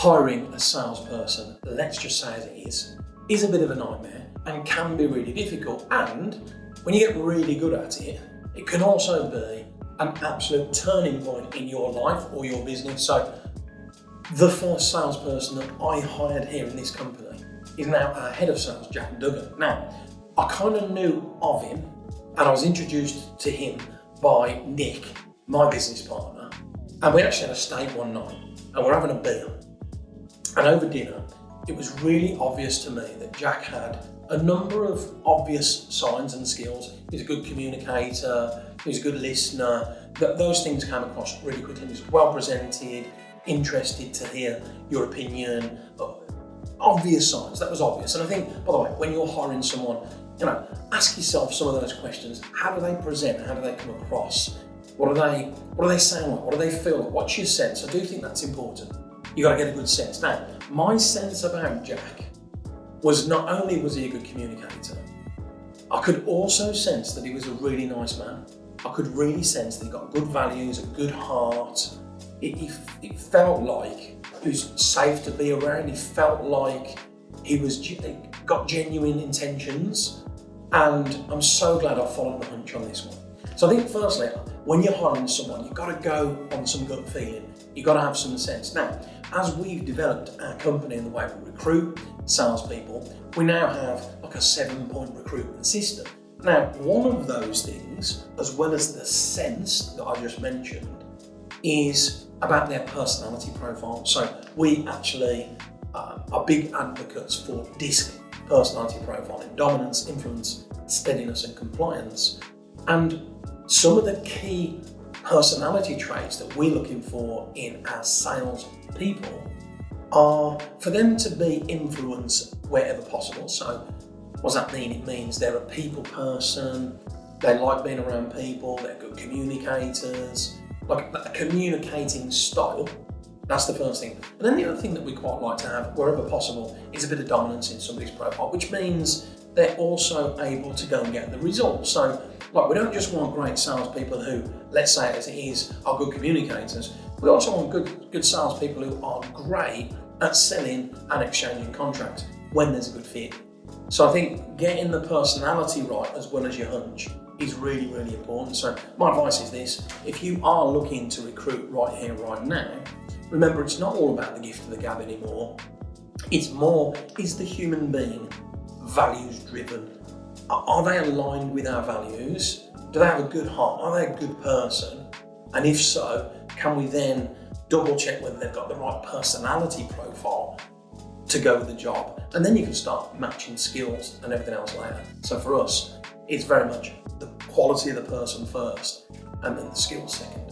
hiring a salesperson, let's just say as it is a bit of a nightmare and can be really difficult. And when you get really good at it, it can also be an absolute turning point in your life or your business. So the first salesperson that I hired here in this company is now our head of sales, Jack Duggan. Now, I kind of knew of him and I was introduced to him by Nick, my business partner. And we actually had a steak one night and we're having a beer. And over dinner, it was really obvious to me that Jack had a number of obvious signs and skills. He's a good communicator, he's a good listener. Those things came across really quickly. He was well presented, interested to hear your opinion. Obvious signs, that was obvious. And I think, by the way, when you're hiring someone, ask yourself some of those questions. How do they present? How do they come across? What do they sound like? What do they feel like? What's your sense? I do think that's important. You got to get a good sense. Now, my sense about Jack was not only was he a good communicator, I could also sense that he was a really nice man. I could really sense that he got good values, a good heart. It felt like he was safe to be around. He felt like he got genuine intentions. And I'm so glad I followed the hunch on this one. So I think firstly, when you're hiring someone, you've got to go on some gut feeling. You've got to have some sense. Now, as we've developed our company in the way we recruit salespeople, we now have like a 7-point recruitment system. Now, one of those things, as well as the sense that I just mentioned, is about their personality profile. So we actually are big advocates for DISC personality profiling: dominance, influence, steadiness, and compliance. And some of the key personality traits that we're looking for in our sales people are for them to be influence wherever possible. So what does that mean? It means they're a people person, they like being around people, they're good communicators, like a communicating style. That's the first thing. And then the other thing that we quite like to have, wherever possible, is a bit of dominance in somebody's profile, which means they're also able to go and get the results. So, we don't just want great salespeople who, let's say it as it is, are good communicators. We also want good salespeople who are great at selling and exchanging contracts when there's a good fit. So I think getting the personality right as well as your hunch is really, really important. So my advice is this: if you are looking to recruit right here, right now, remember it's not all about the gift of the gab anymore. It's more, is the human being values driven? Are they aligned with our values? Do they have a good heart? Are they a good person? And if so, can we then double check whether they've got the right personality profile to go with the job? And then you can start matching skills and everything else later. So for us, it's very much the quality of the person first and then the skills second.